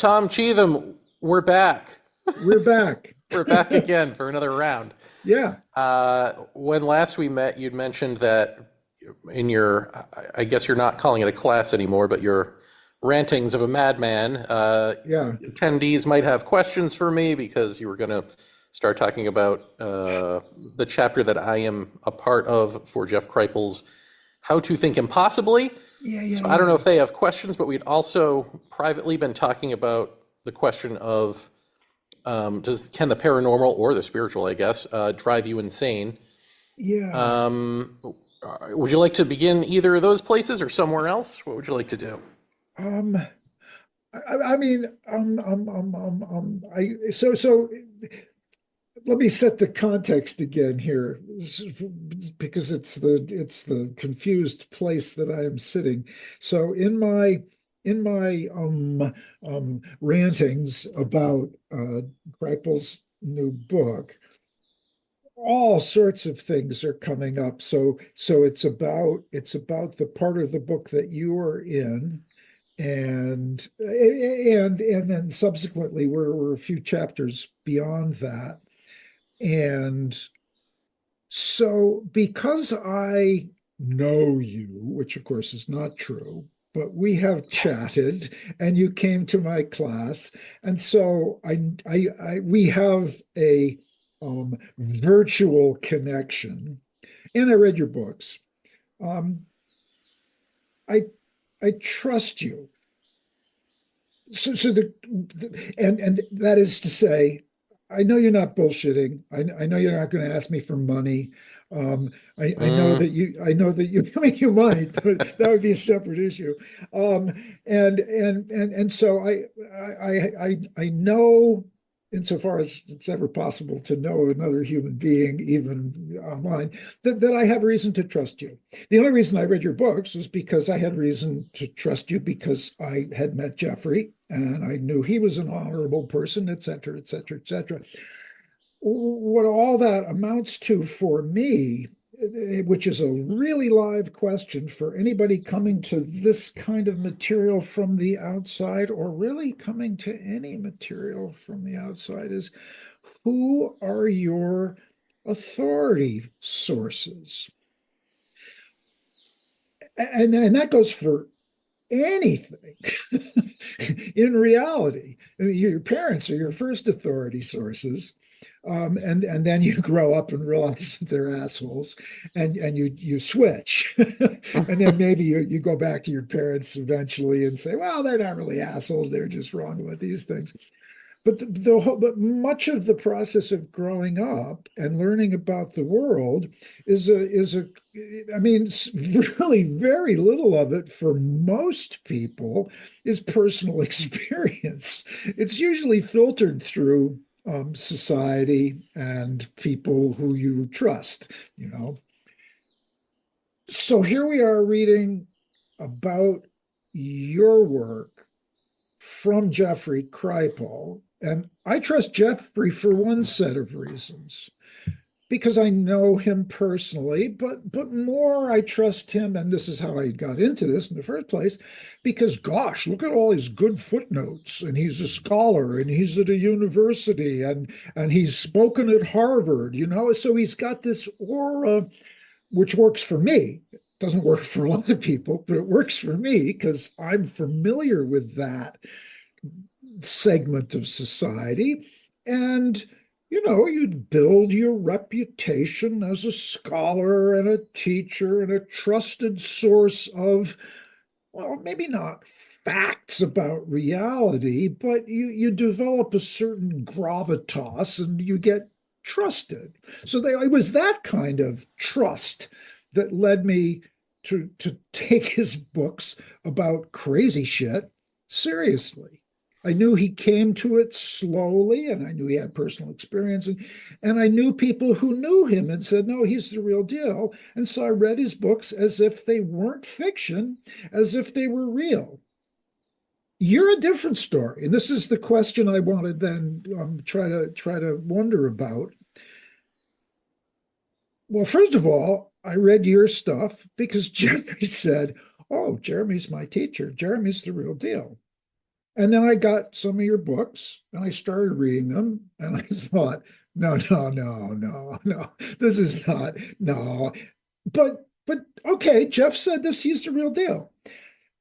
Tom Cheetham, we're back. We're back. We're back again for another round. Yeah. When last we met, you'd mentioned that in your, I guess you're not calling it a class anymore, but your rantings of a madman, Yeah. attendees might have questions for me because you were going to start talking about the chapter that I am a part of for Jeff Kripal's How to Think Impossibly. Yeah. Yeah. So I don't know Yeah. if they have questions, but we'd also privately been talking about the question of can the paranormal or the spiritual, I guess, drive you insane? Yeah. Um, would you like to begin either of those places or somewhere else? What would you like to do? Um, I mean, so let me set the context again here because it's the confused place that I am sitting. So in my rantings about Kripal's new book, all sorts of things are coming up. So it's about the part of the book that you are in, and then subsequently we're a few chapters beyond that. And so because I know you, which of course is not true, but we have chatted and you came to my class, and so I we have a virtual connection, and I read your books. Um, I I trust you. And that is to say, I know you're not bullshitting. I know you're not going to ask me for money. Um, I know Mm, that you I mean, you might, but that would be a separate issue. And so I know, insofar as it's ever possible to know another human being, even online, that I have reason to trust you. The only reason I read your books was because I had reason to trust you because I had met Jeffrey and I knew he was an honorable person, et cetera, et cetera, et cetera. What all that amounts to for me, which is a really live question for anybody coming to this kind of material from the outside, or really coming to any material from the outside, is who are your authority sources? And that goes for anything in reality. I mean, your parents are your first authority sources. And then you grow up and realize that they're assholes, and you switch, and then maybe you go back to your parents eventually and say, well, they're not really assholes; they're just wrong about these things. But much of the process of growing up and learning about the world is a I mean, really very little of it for most people is personal experience. It's usually filtered through society and people who you trust, you know. So here we are reading about your work from Jeffrey Kripal. And I trust Jeffrey for one set of reasons, because I know him personally, but more I trust him, and this is how I got into this in the first place, because gosh, look at all his good footnotes, and he's a scholar, and he's at a university, and he's spoken at Harvard, you know, so he's got this aura which works for me. It doesn't work for a lot of people, but it works for me because I'm familiar with that segment of society. And, you'd build your reputation as a scholar and a teacher and a trusted source of, well, maybe not facts about reality, but you develop a certain gravitas and you get trusted. So it was that kind of trust that led me to take his books about crazy shit seriously. I knew he came to it slowly, and I knew he had personal experience, and I knew people who knew him and said, no, he's the real deal. And so I read his books as if they weren't fiction, as if they were real. You're a different story, and this is the question I wanted then try to wonder about. Well, first of all, I read your stuff because Jeremy said, "Oh, Jeremy's my teacher. Jeremy's the real deal." And then I got some of your books and I started reading them and I thought, no, no, no, no, no, this is not, no. But okay, Jeff said this, he's the real deal.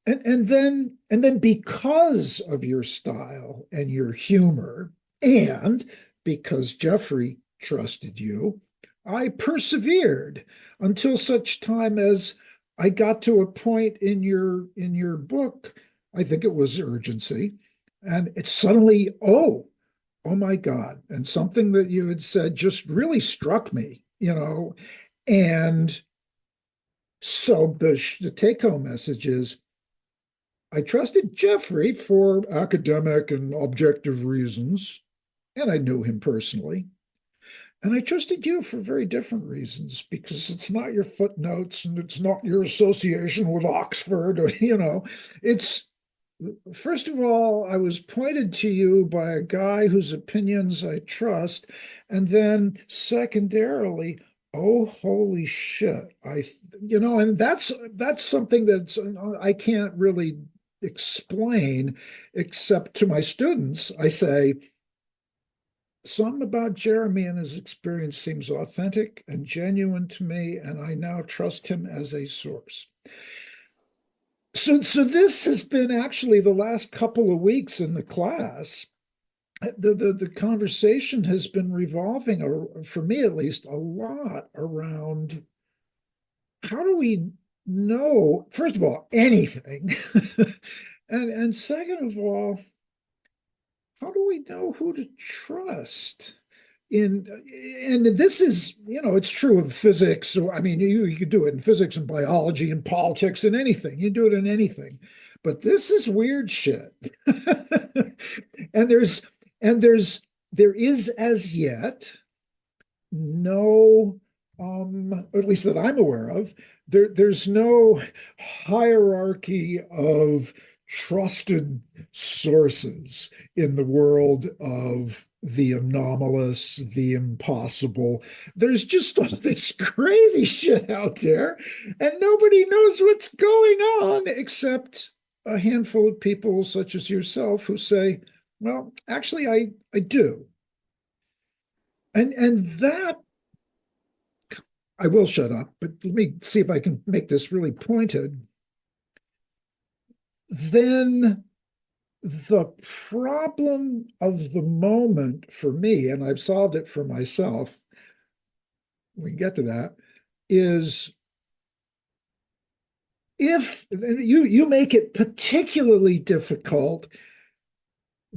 And then because of your style and your humor, and because Jeffrey trusted you, I persevered until such time as I got to a point in your book, I think it was urgency, and it's suddenly, oh my God. And something that you had said just really struck me. And so the take-home message is I trusted Jeffrey for academic and objective reasons, and I knew him personally. And I trusted you for very different reasons because it's not your footnotes and it's not your association with Oxford or. It's first of all, I was pointed to you by a guy whose opinions I trust. And then secondarily, oh, holy shit. And that's something that's I can't really explain except to my students. I say, something about Jeremy and his experience seems authentic and genuine to me, and I now trust him as a source. So this has been actually the last couple of weeks in the class. The conversation has been revolving, for me at least, a lot around how do we know, first of all, anything, and second of all, how do we know who to trust? And this is, it's true of physics. So I mean, you could do it in physics and biology and politics and anything. You do it in anything. But this is weird shit. and there's there is as yet no at least that I'm aware of, there's no hierarchy of trusted sources in the world of the anomalous, the impossible. There's just all this crazy shit out there, and nobody knows what's going on except a handful of people such as yourself who say, well, actually, I do. And that I will shut up, but let me see if I can make this really pointed. Then the problem of the moment for me, and I've solved it for myself, we can get to that, is if you make it particularly difficult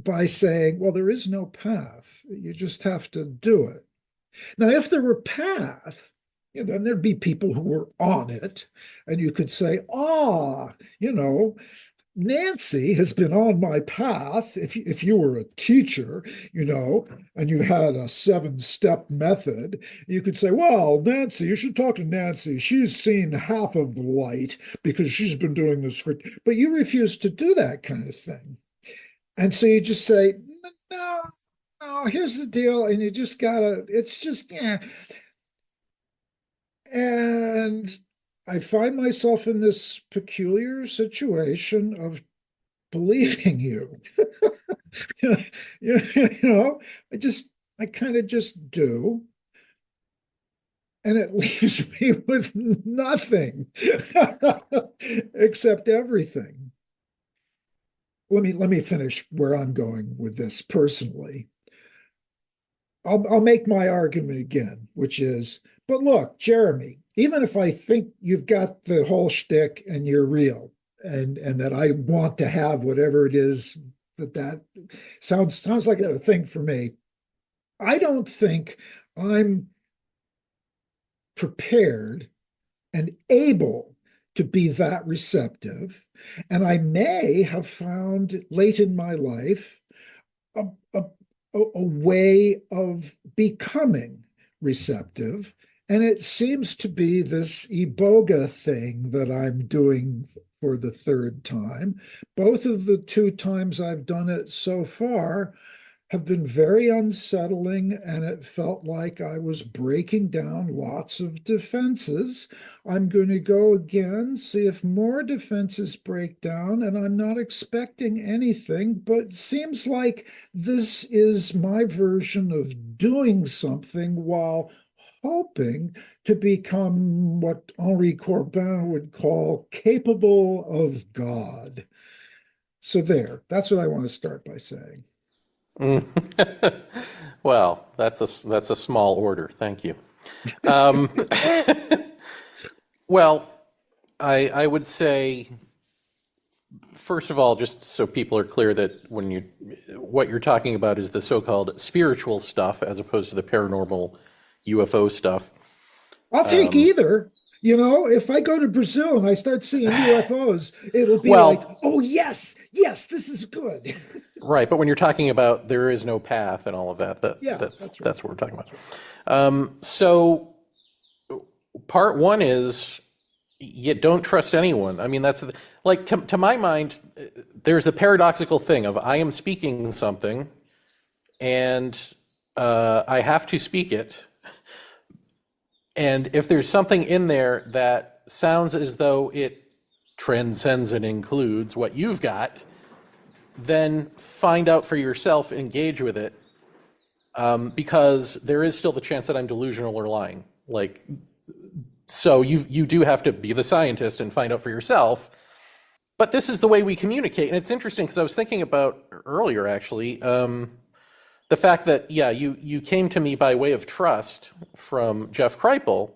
by saying, well, there is no path, you just have to do it. Now, if there were a path, then there'd be people who were on it, and you could say, Nancy has been on my path. If you were a teacher, and you had a 7-step method, you could say, well, Nancy, you should talk to Nancy. She's seen half of the light because she's been doing this but you refuse to do that kind of thing. And so you just say, no, no, here's the deal. And you just it's just, yeah. And I find myself in this peculiar situation of believing you. I kind of just do. And it leaves me with nothing except everything. Let me finish where I'm going with this personally. I'll make my argument again, which is, but look, Jeremy, even if I think you've got the whole shtick and you're real, and that I want to have whatever it is that sounds like a thing for me, I don't think I'm prepared and able to be that receptive. And I may have found late in my life a, a, a way of becoming receptive. And it seems to be this iboga thing that I'm doing for the third time. Both of the 2 times I've done it so far, have been very unsettling, and it felt like I was breaking down lots of defenses. I'm going to go again, see if more defenses break down, and I'm not expecting anything, but it seems like this is my version of doing something while hoping to become what Henri Corbin would call capable of God. So there, that's what I want to start by saying. Mm. Well, that's a small order. Thank you. Um, well, I would say, first of all, just so people are clear that what you're talking about is the so-called spiritual stuff as opposed to the paranormal UFO stuff. I'll take Um, either. If I go to Brazil and I start seeing UFOs, it'll be like, well, oh, yes, yes, this is good. right, but when you're talking about there is no path and all of that, Yeah, that's that's right. that's what we're talking about. So part one is you don't trust anyone. I mean, that's like to my mind, there's a paradoxical thing of I am speaking something and I have to speak it. And if there's something in there that sounds as though it transcends and includes what you've got, then find out for yourself, engage with it, because there is still the chance that I'm delusional or lying. Like, so you do have to be the scientist and find out for yourself. But this is the way we communicate, and it's interesting because I was thinking about earlier, actually, the fact that you came to me by way of trust from Jeff Kripal,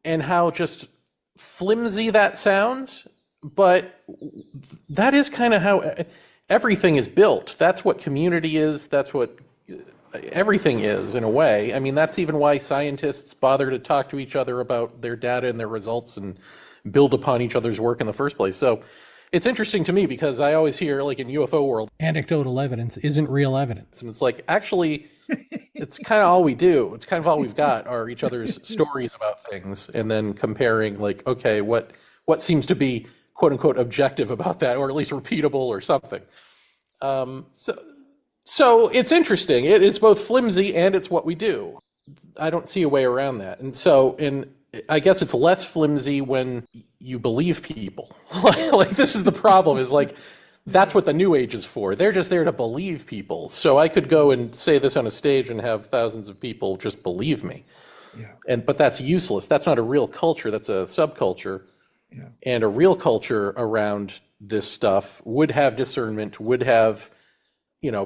and how just flimsy that sounds, but that is kind of how everything is built. That's what community is. That's what everything is, in a way. I mean, that's even why scientists bother to talk to each other about their data and their results and build upon each other's work in the first place. So it's interesting to me because I always hear, like in UFO world, anecdotal evidence isn't real evidence. And it's like, actually, it's kind of all we do. It's kind of all we've got are each other's stories about things, and then comparing, like, okay, what seems to be quote unquote objective about that, or at least repeatable or something. So it's interesting. It is both flimsy and it's what we do. I don't see a way around that. And I guess it's less flimsy when you believe people. Like this is the problem, is like that's what the new age is for. They're just there to believe people. So I could go and say this on a stage and have thousands of people just believe me. Yeah. But that's useless. That's not a real culture. That's a subculture. Yeah. And a real culture around this stuff would have discernment, would have,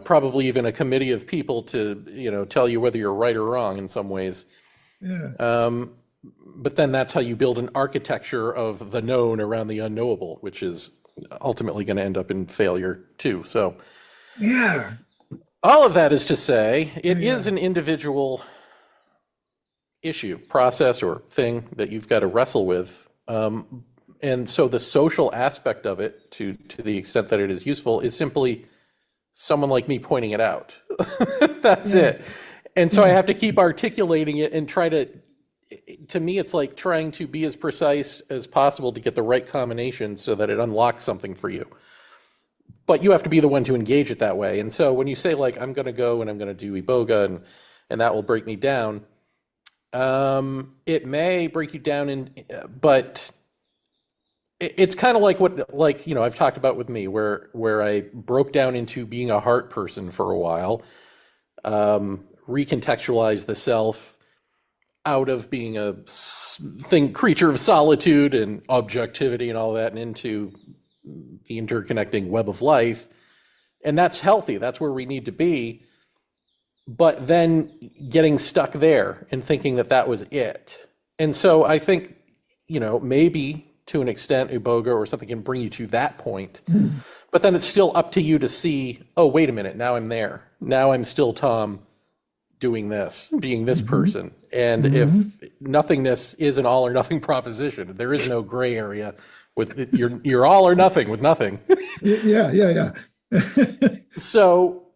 probably even a committee of people to, tell you whether you're right or wrong in some ways. Yeah. But then that's how you build an architecture of the known around the unknowable, which is ultimately going to end up in failure too. So Yeah. all of that is to say, it Yeah. is an individual issue, process, or thing that you've got to wrestle with. And so the social aspect of it, to the extent that it is useful, is simply someone like me pointing it out. That's Yeah. it. And so I have to keep articulating it and to me, it's like trying to be as precise as possible to get the right combination so that it unlocks something for you. But you have to be the one to engage it that way. And so when you say, like, I'm going to go and I'm going to do Iboga and that will break me down, it may break you down, but it's kind of like I've talked about with me, where I broke down into being a heart person for a while, recontextualized the self out of being a creature of solitude and objectivity and all that, and into the interconnecting web of life. And that's healthy. That's where we need to be. But then getting stuck there and thinking that was it. And so I think, maybe to an extent, Iboga or something can bring you to that point. But then it's still up to you to see, oh, wait a minute, now I'm there. Now I'm still Tom doing this, being this person. And if nothingness is an all or nothing proposition, there is no gray area with you're all or nothing with nothing. Yeah. So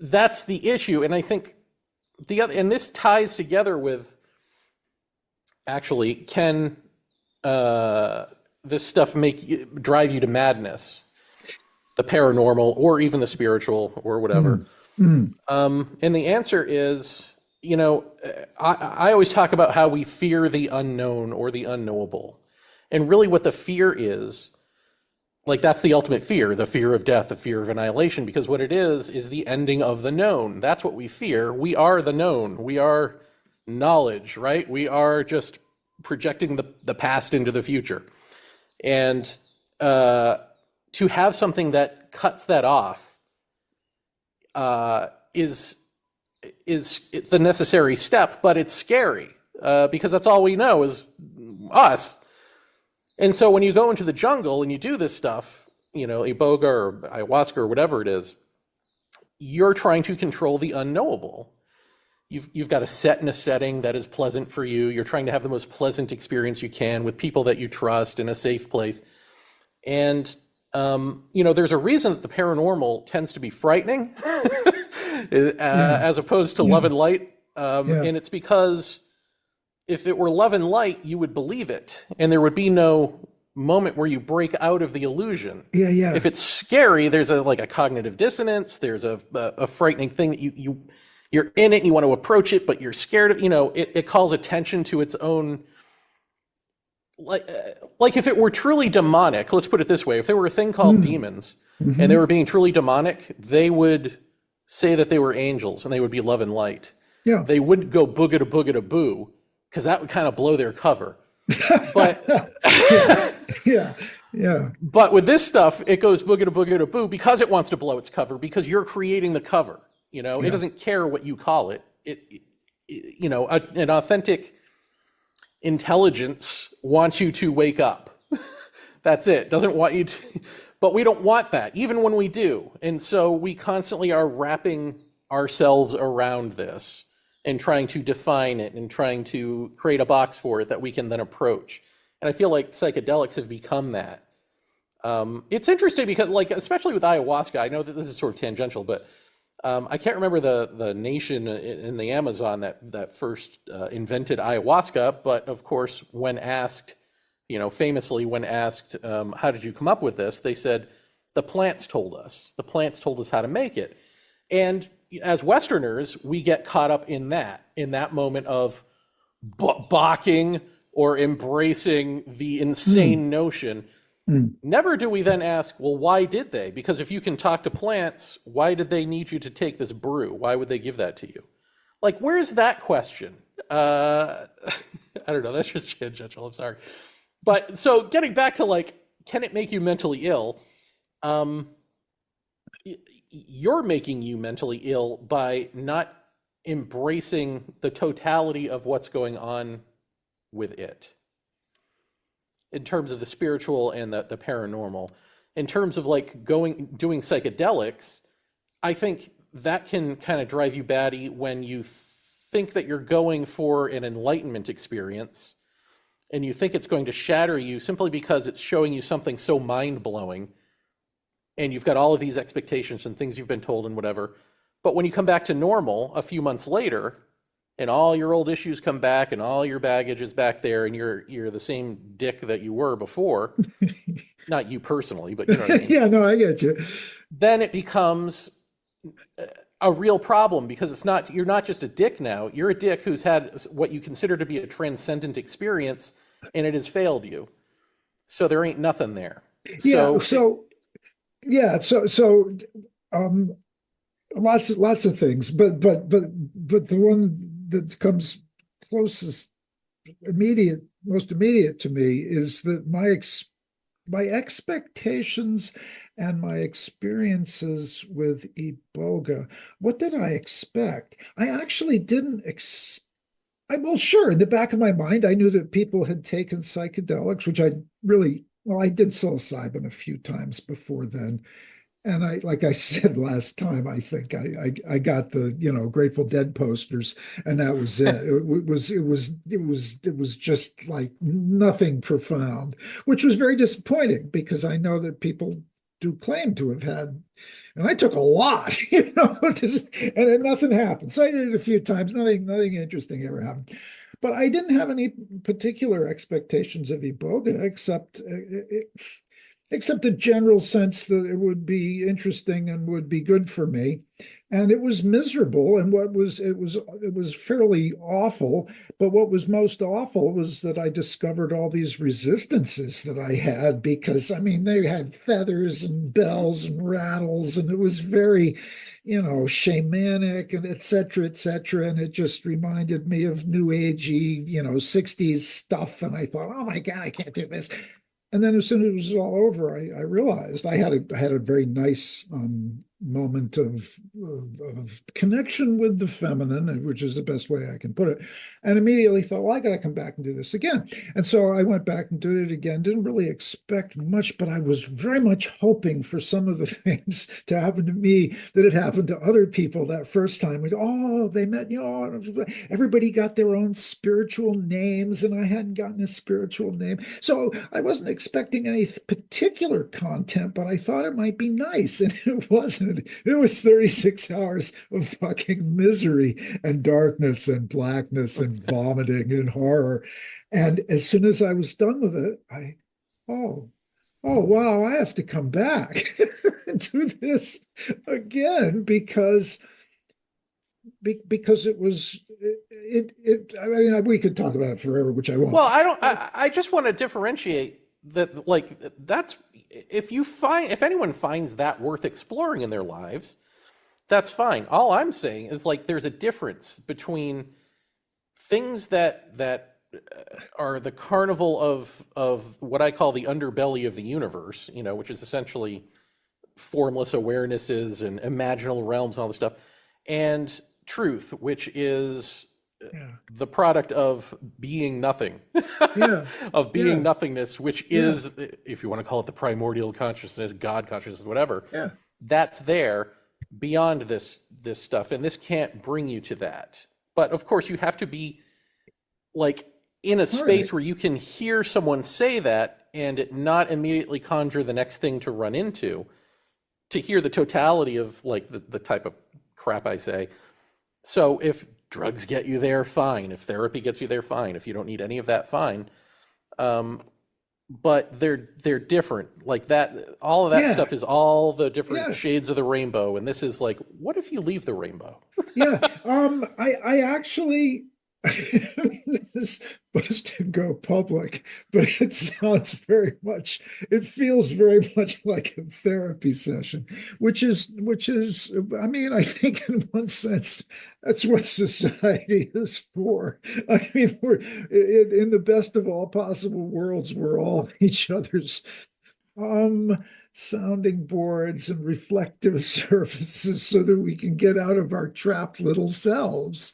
that's the issue. And I think and this ties together with, actually, can this stuff drive you to madness? the paranormal or even the spiritual or whatever? Mm, mm, And the answer is, I always talk about how we fear the unknown or the unknowable. And really, what the fear is, like, that's the ultimate fear, the fear of death, the fear of annihilation, because what it is the ending of the known. That's what we fear. We are the known. We are knowledge, right? We are just projecting the past into the future. And to have something that cuts that off is the necessary step, but it's scary because that's all we know is us. And so when you go into the jungle and you do this stuff, iboga or ayahuasca or whatever it is, you're trying to control the unknowable. You've got to set in a setting that is pleasant for you. You're trying to have the most pleasant experience you can with people that you trust in a safe place. And there's a reason that the paranormal tends to be frightening as opposed to love and light. And it's because if it were love and light, you would believe it, and there would be no moment where you break out of the illusion. Yeah. If it's scary, there's a cognitive dissonance. There's a frightening thing that you're in it and you want to approach it, but you're scared of. It calls attention to its own. Like if it were truly demonic, let's put it this way: if there were a thing called demons, and they were being truly demonic, they would say that they were angels and they would be love and light. Yeah. They wouldn't go booga to booga to boo, because that would kind of blow their cover. But yeah. But with this stuff, it goes booga to boo because it wants to blow its cover, because you're creating the cover. It doesn't care what you call it. An authentic intelligence wants you to wake up. That's it. Doesn't want you to, but we don't want that, even when we do. And so we constantly are wrapping ourselves around this and trying to define it and trying to create a box for it that we can then approach. And I feel like psychedelics have become that. It's interesting because, especially with ayahuasca, I know that this is sort of tangential, but I can't remember the nation in the Amazon that first invented ayahuasca. But of course, when asked, famously when asked, how did you come up with this? They said, the plants told us. The plants told us how to make it. And as Westerners, we get caught up in that moment of balking or embracing the insane notion. Never do we then ask, well, why did they? Because if you can talk to plants, why did they need you to take this brew? Why would they give that to you? Where's that question? I don't know. That's just tangential. I'm sorry. But so getting back to can it make you mentally ill? You're making you mentally ill by not embracing the totality of what's going on with it in terms of the spiritual and the paranormal. In terms of doing psychedelics, I think that can kind of drive you batty when you think that you're going for an enlightenment experience and you think it's going to shatter you simply because it's showing you something so mind-blowing. And you've got all of these expectations and things you've been told and whatever. But when you come back to normal a few months later, and all your old issues come back and all your baggage is back there, and you're the same dick that you were before, not you personally, but you know what I mean. Yeah, no, I get you. Then it becomes a real problem, because you're not just a dick now. You're a dick who's had what you consider to be a transcendent experience, and it has failed you. So there ain't nothing there. Lots of things, but the one that comes most immediate to me is that my expectations and my experiences with Iboga. What did I expect? I actually didn't well, sure, in the back of my mind, I knew that people had taken psychedelics, which I did psilocybin a few times before then. And like I said last time, I think I got the Grateful Dead posters, and that was it. It was just like nothing profound, which was very disappointing, because I know that people do claim to have had, and I took a lot, and then nothing happened. So I did it a few times. Nothing interesting ever happened. But I didn't have any particular expectations of Iboga, except except a general sense that it would be interesting and would be good for me. And it was miserable, and it was fairly awful. But what was most awful was that I discovered all these resistances that I had, because I mean they had feathers and bells and rattles, and it was very, shamanic and et cetera, et cetera. And it just reminded me of new agey, 60s stuff. And I thought, oh my God, I can't do this. And then as soon as it was all over, I realized I had a very nice moment of connection with the feminine, which is the best way I can put it, and immediately thought, well, I got to come back and do this again. And so I went back and did it again. Didn't really expect much, but I was very much hoping for some of the things to happen to me that had happened to other people that first time. Oh, they met, everybody got their own spiritual names, and I hadn't gotten a spiritual name. So I wasn't expecting any particular content, but I thought it might be nice, and it wasn't. It was 36 hours of fucking misery and darkness and blackness and vomiting and horror. And as soon as I was done with it, oh, oh, wow, I have to come back and do this again, because it was I mean, we could talk about it forever, which I won't. Well, I just want to differentiate that, like, that's, if anyone finds that worth exploring in their lives, that's fine. All I'm saying is, like, there's a difference between things that are the carnival of what I call the underbelly of the universe, which is essentially formless awarenesses and imaginal realms and all this stuff, and truth, which is Yeah. the product of being nothing, Yeah. of being Yeah. nothingness, which is, if you want to call it the primordial consciousness, God consciousness, whatever, Yeah. that's there beyond this stuff, and this can't bring you to that. But of course, you have to be, like, in a All space right. where you can hear someone say that and it not immediately conjure the next thing to run into, to hear the totality of, like, the type of crap I say. So if drugs get you there, fine. If therapy gets you there, fine. If you don't need any of that, fine. But they're different. Like that, all of that Yeah. stuff is all the different Yeah. shades of the rainbow. And this is like, what if you leave the rainbow? Yeah. I actually, this is supposed to go public, but it feels very much like a therapy session, which is, I mean, I think in one sense, that's what society is for. I mean, we're in the best of all possible worlds, we're all each other's um sounding boards and reflective surfaces, so that we can get out of our trapped little selves,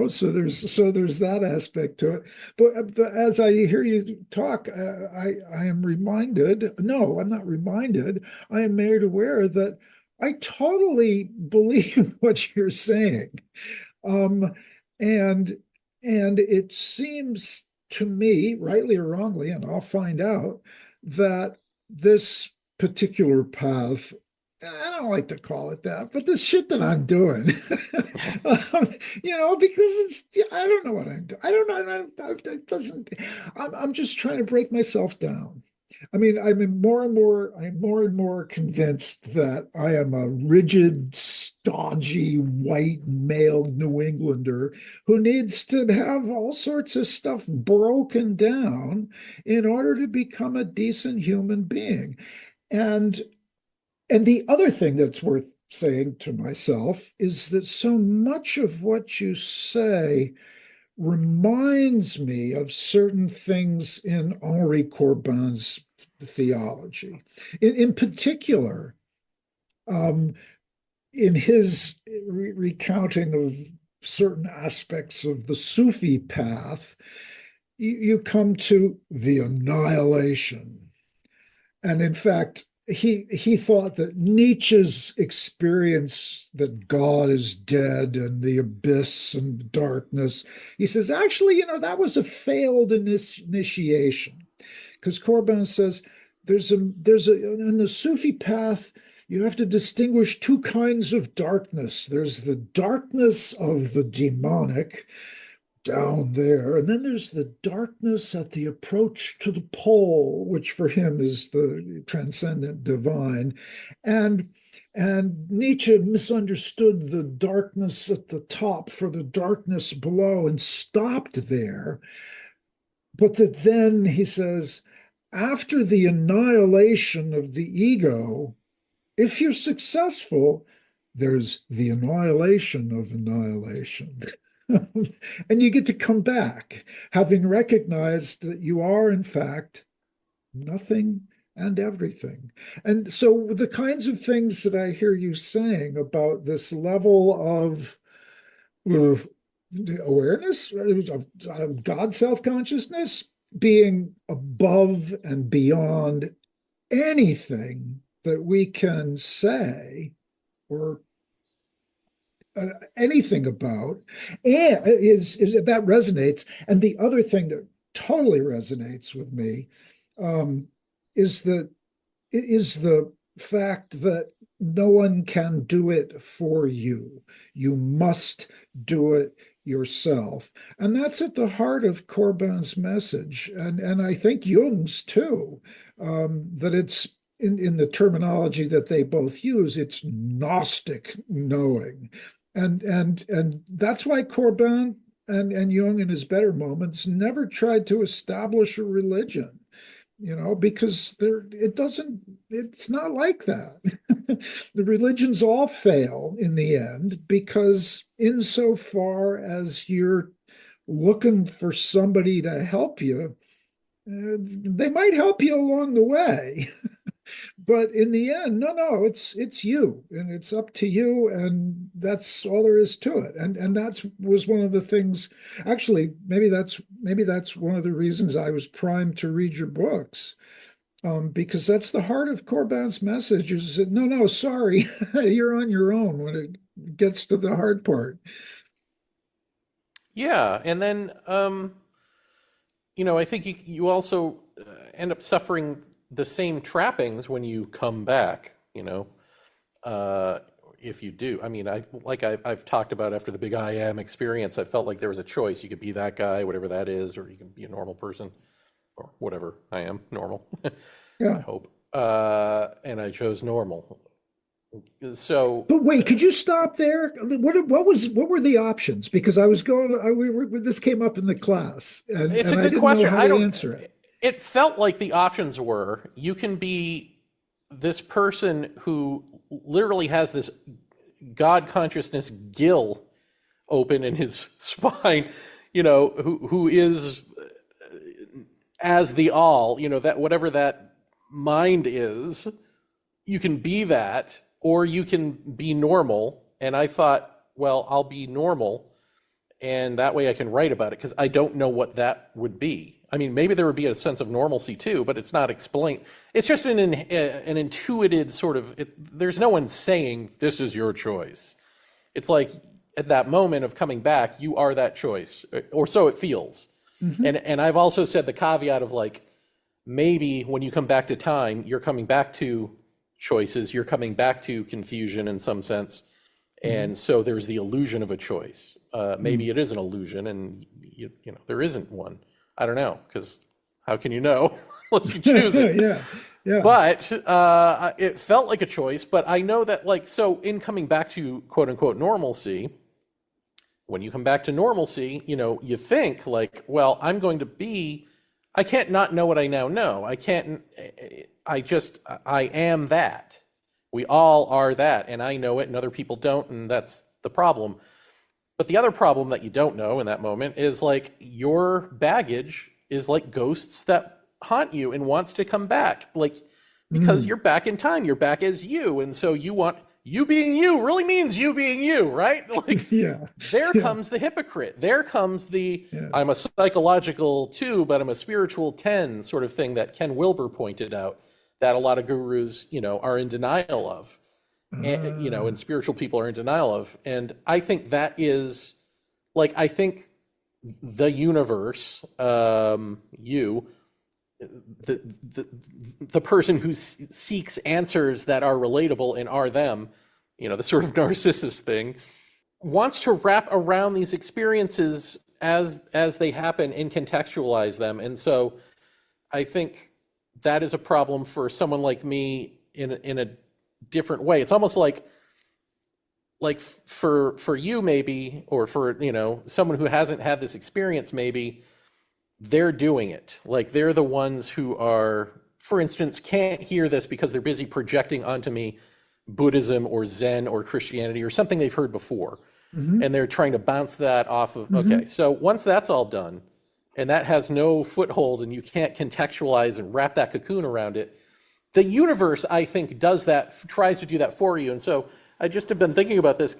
so there's that aspect to it. But as I hear you talk, I am reminded, no, I'm not reminded, I am made aware that I totally believe what you're saying. um and and it seems to me, rightly or wrongly, and I'll find out, that this particular path, I don't like to call it that, but this shit that I'm doing, because I don't know what I'm doing. I don't know. It doesn't, I'm just trying to break myself down. I mean, I'm more and more convinced that I am a rigid, stodgy, white male New Englander who needs to have all sorts of stuff broken down in order to become a decent human being. And and the other thing that's worth saying to myself is that so much of what you say reminds me of certain things in Henri Corbin's theology. In particular, um, in his recounting of certain aspects of the Sufi path, you come to the annihilation. And in fact, he thought that Nietzsche's experience that God is dead and the abyss and darkness, he says, actually, that was a failed initiation. Because Corbin says in the Sufi path, you have to distinguish two kinds of darkness. There's the darkness of the demonic, down there. And then there's the darkness at the approach to the pole, which for him is the transcendent divine. And Nietzsche misunderstood the darkness at the top for the darkness below and stopped there. But that then he says, after the annihilation of the ego, if you're successful, there's the annihilation of annihilation. And you get to come back, having recognized that you are, in fact, nothing and everything. And so the kinds of things that I hear you saying about this level of awareness, of God self-consciousness, being above and beyond anything that we can say or anything about, and is that resonates. And the other thing that totally resonates with me is the fact that no one can do it for you. You must do it yourself. And that's at the heart of Corbin's message, and I think Jung's too, that it's in the terminology that they both use, it's Gnostic knowing. And that's why Corbin and Jung in his better moments never tried to establish a religion, because it's not like that. The religions all fail in the end, because insofar as you're looking for somebody to help you, they might help you along the way. But in the end, no, it's you, and it's up to you, and that's all there is to it. And that was one of the things. Actually, maybe that's one of the reasons I was primed to read your books, because that's the heart of Corbin's message. Is that no, sorry, you're on your own when it gets to the hard part. Yeah, and then I think you also end up suffering the same trappings when you come back, if you do. I mean, I've talked about after the big I am experience, I felt like there was a choice. You could be that guy, whatever that is, or you can be a normal person, or whatever I am, normal, Yeah. I hope. And I chose normal. So, But wait, could you stop there? What were the options? Because I was going, this came up in the class, it's a and I good didn't know question. how I to don't, answer it. it felt like the options were you can be this person who literally has this God consciousness gill open in his spine, who is as the all, that whatever that mind is, you can be that, or you can be normal. And I thought, well, I'll be normal, and that way I can write about it, because I don't know what that would be. I mean, maybe there would be a sense of normalcy too, but it's not explained. It's just an intuited sort of, there's no one saying, this is your choice. It's like at that moment of coming back, you are that choice, or so it feels. Mm-hmm. And I've also said the caveat of like, maybe when you come back to time, you're coming back to choices, you're coming back to confusion in some sense. And so there's the illusion of a choice. Maybe it is an illusion, and there isn't one. I don't know, because how can you know unless you choose it? Yeah. But it felt like a choice. But I know that, so in coming back to quote unquote normalcy, when you come back to normalcy, you think like, well, I can't not know what I now know. I am that. We all are that, and I know it, and other people don't, and that's the problem. But the other problem that you don't know in that moment is like your baggage is like ghosts that haunt you and wants to come back, because you're back in time, you're back as you, and so you being you really means you being you, right? There comes the hypocrite. There comes I'm a psychological 2, but I'm a spiritual 10 sort of thing that Ken Wilber pointed out, that a lot of gurus, are in denial of, and spiritual people are in denial of. And I think that is, I think the universe, you, the person who seeks answers that are relatable and are them, the sort of narcissist thing, wants to wrap around these experiences as they happen and contextualize them. And so I think that is a problem for someone like me in a different way. It's almost like for you maybe, or for, someone who hasn't had this experience, maybe they're doing it. Like they're the ones who are, for instance, can't hear this because they're busy projecting onto me Buddhism or Zen or Christianity or something they've heard before. Hmm. And they're trying to bounce that off of, okay, Hmm. so once that's all done and that has no foothold and you can't contextualize and wrap that cocoon around it, the universe, I think, does that, tries to do that for you. And so I just have been thinking about this.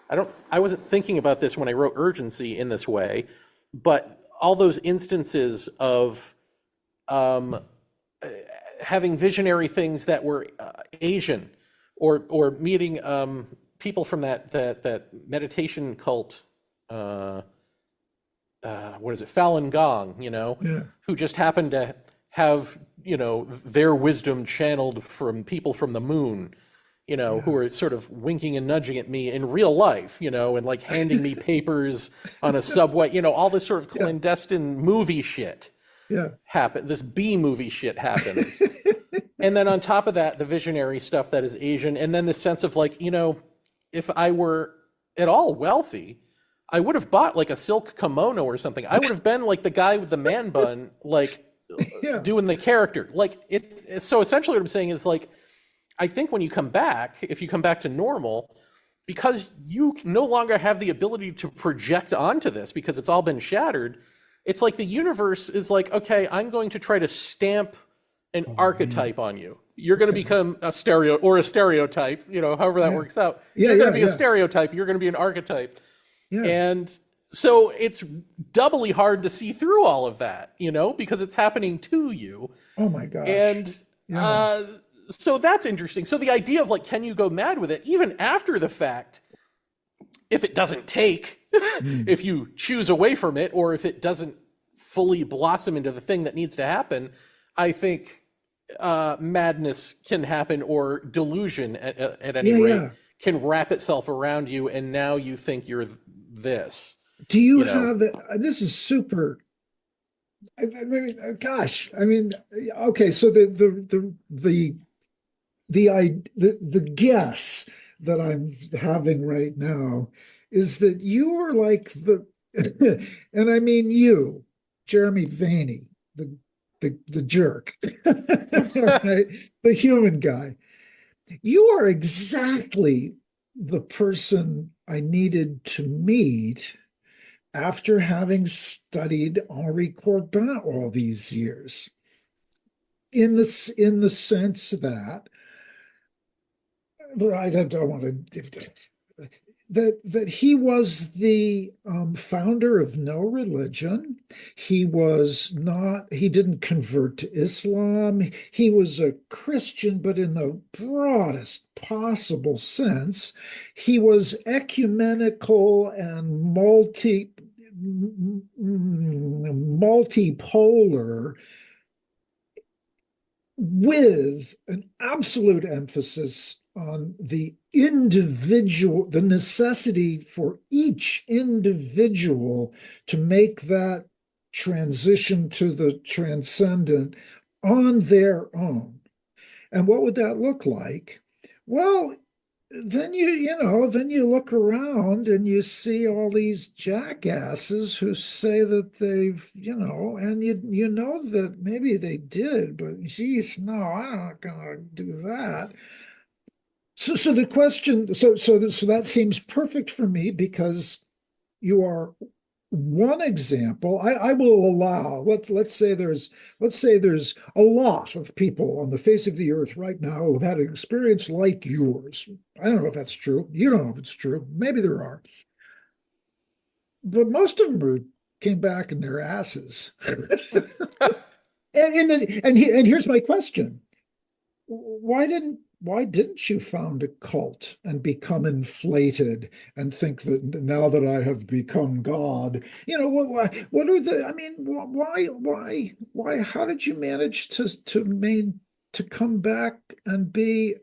I wasn't thinking about this when I wrote Urgency in this way, but all those instances of um, having visionary things that were Asian, or meeting people from that meditation cult. Uh, what is it, Falun Gong? Yeah. Who just happened to have their wisdom channeled from people from the moon. Who Yeah. are sort of winking and nudging at me in real life, and like handing me papers on a subway, all this sort of Yeah. clandestine movie shit Yeah. this B movie shit happens. And then on top of that, the visionary stuff that is Asian, and then the sense of like, if I were at all wealthy, I would have bought like a silk kimono or something. I would have been like the guy with the man bun, like Yeah. doing the character. Like so essentially what I'm saying is like, I think when you come back, if you come back to normal, because you no longer have the ability to project onto this because it's all been shattered, it's like the universe is like, okay, I'm going to try to stamp an Oh, man. archetype on you. You're going to Okay. become a stereotype, however that Yeah. works out. Yeah. You're going to Yeah. be a Yeah. stereotype. You're going to be an archetype. Yeah. And so it's doubly hard to see through all of that, because it's happening to you. Oh my gosh. And Yeah. so that's interesting. So the idea of like, can you go mad with it even after the fact? If it doesn't take, Mm. if you choose away from it, or if it doesn't fully blossom into the thing that needs to happen, I think madness can happen, or delusion at any Yeah. rate Yeah. can wrap itself around you, and now you think you're this. Do you You know, have this is super. I mean, gosh, I mean, okay, so the guess that I'm having right now is that you are like the, and I mean you, Jeremy Vaeni, the jerk, right? The human guy. You are exactly the person I needed to meet after having studied Henri Corbin all these years. In the sense that I don't want to that he was the founder of no religion. He was not. He didn't convert to Islam. He was a Christian, but in the broadest possible sense. He was ecumenical and multipolar, with an absolute emphasis on the individual, the necessity for each individual to make that transition to the transcendent on their own. And what would that look like? Well, then then you look around and you see all these jackasses who say that they've, and you know that maybe they did, but geez, no, I'm not gonna do that. So the question, so that seems perfect for me, because you are one example. I will allow, let's say there's a lot of people on the face of the earth right now who've had an experience like yours. I don't know if that's true. You don't know if it's true. Maybe there are. But most of them came back in their asses. And here's my question. Why didn't you found a cult and become inflated and think that now that I have become God, what are the, I mean, why, how did you manage to come back and be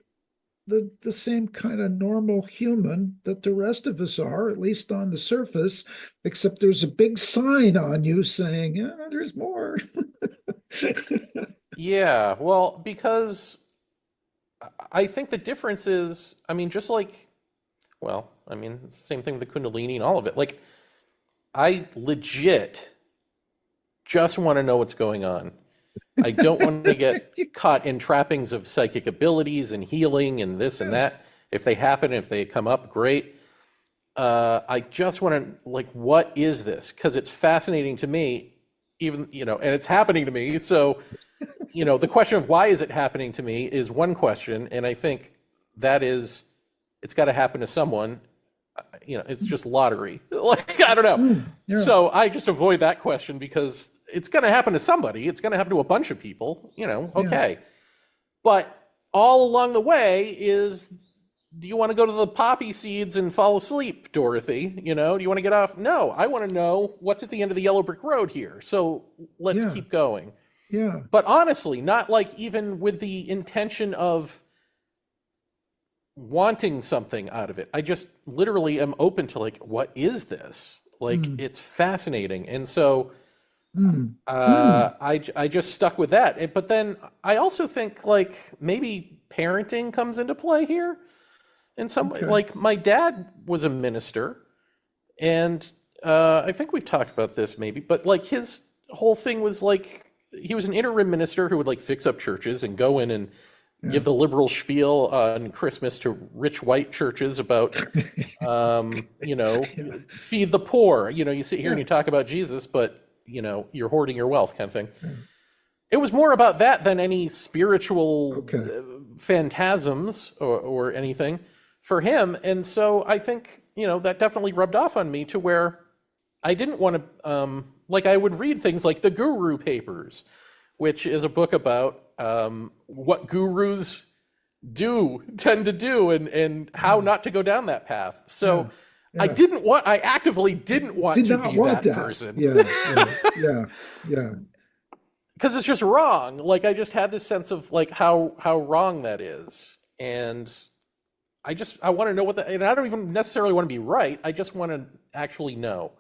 the same kind of normal human that the rest of us are, at least on the surface, except there's a big sign on you saying, there's more. Yeah, well, because I think the difference is, I mean, just like, well, I mean, it's the same thing with the Kundalini and all of it. Like, I legit just want to know what's going on. I don't want to get caught in trappings of psychic abilities and healing and this and that. If they happen, if they come up, great. I just want to, like, what is this? Because it's fascinating to me, even, and it's happening to me. So, the question of why is it happening to me is one question. And I think that is, it's got to happen to someone. It's just lottery. Like, I don't know. Yeah, So I just avoid that question because it's going to happen to somebody. It's going to happen to a bunch of people, yeah, okay. But all along the way is, do you want to go to the poppy seeds and fall asleep, Dorothy? Do you want to get off? No, I want to know what's at the end of the yellow brick road here. So let's yeah, keep going. yeah. But honestly, not like even with the intention of wanting something out of it. I just literally am open to, like, what is this? Like, Mm, it's fascinating. And so mm, mm. I just stuck with that. But then I also think, like, maybe parenting comes into play here in some way. Okay. Like, my dad was a minister, and I think we've talked about this maybe, but like his whole thing was like he was an interim minister who would like fix up churches and go in and Yeah. give the liberal spiel on Christmas to rich white churches about, Yeah. feed the poor. You sit here and Yeah. you talk about Jesus, but you're hoarding your wealth, kind of thing. Yeah. It was more about that than any spiritual Okay. phantasms or anything for him. And so I think, that definitely rubbed off on me to where I didn't want to, like, I would read things like the Guru Papers, which is a book about what gurus tend to do and how Mm. not to go down that path. Yeah. So Yeah. I actively didn't want Did to not be want that that. person Yeah. Yeah. Yeah. Yeah. because it's just wrong. Like, I just had this sense of like how wrong that is. And I want to know and I don't even necessarily want to be right. I just want to actually know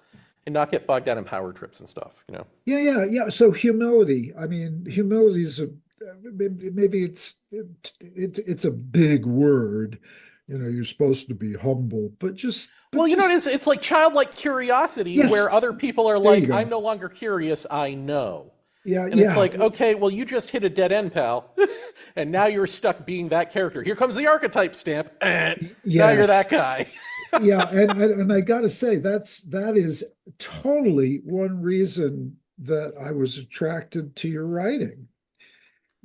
and not get bogged down in power trips and stuff. Yeah. Yeah. Yeah. So humility. I mean, humility is maybe it's a big word. You're supposed to be humble, but Well, just it's like childlike curiosity yes. where other people are There you like, go. I'm no longer curious, I know. Yeah. And it's Yeah. like, okay, well, you just hit a dead end, pal. And now you're stuck being that character. Here comes the archetype stamp. Now you're Yes. that guy. Yeah. And I got to say that is totally one reason that I was attracted to your writing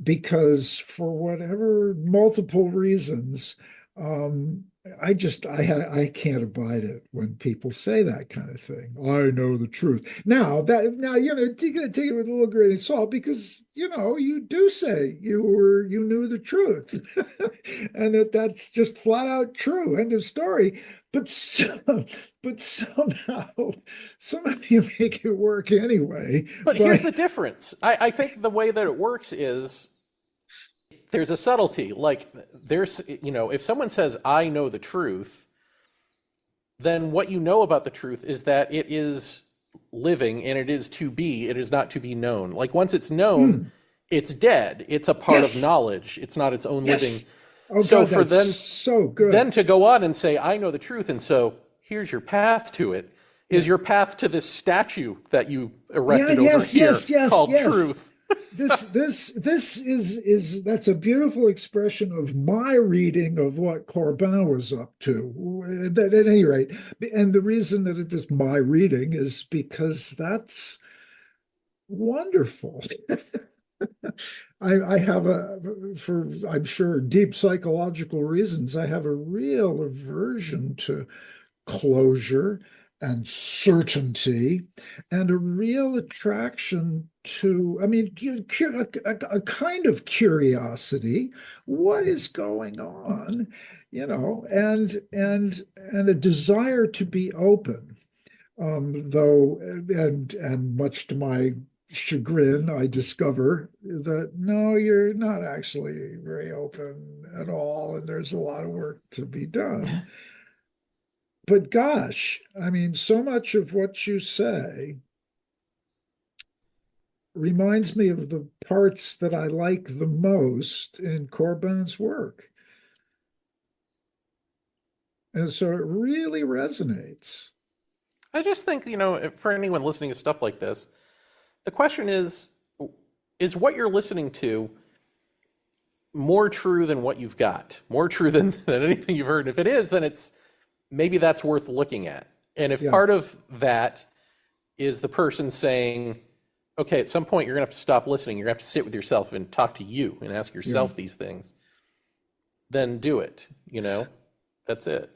because for whatever multiple reasons, um, I can't abide it when people say that kind of thing. I know the truth. Now you gotta take it with a little grain of salt because you do say you knew the truth, and that's just flat out true. End of story. But somehow you make it work anyway But here's the by difference. I think the way that it works is there's a subtlety. Like, if someone says, I know the truth, then what you know about the truth is that it is living and it is to be, it is not to be known. Like, once it's known, hmm, it's dead. It's a part of yes, knowledge. It's not its own living. yes. Oh So God, for that's then so then good. to go on and say, I know the truth, and so here's your path to it, is Yeah. your path to this statue that you Yeah, erected over yes, here yes, yes, called yes. truth. This is that's a beautiful expression of my reading of what Corbin was up to. That at any rate, and the reason that it is my reading is because that's wonderful. I have for I'm sure deep psychological reasons, I have a real aversion to closure and certainty and a real attraction to, I mean, a kind of curiosity. What is going on? And a desire to be open. Though, and much to my chagrin, I discover that no, you're not actually very open at all, and there's a lot of work to be done. But gosh, I mean, so much of what you say reminds me of the parts that I like the most in Corbin's work. And so it really resonates. I just think, for anyone listening to stuff like this, the question is what you're listening to more true than what you've got? More true than anything you've heard? And if it is, then maybe that's worth looking at. And if Yeah, part of that is the person saying, okay, at some point you're going to have to stop listening, you're going to have to sit with yourself and talk to you and ask yeah. yourself these things, then do it. That's it.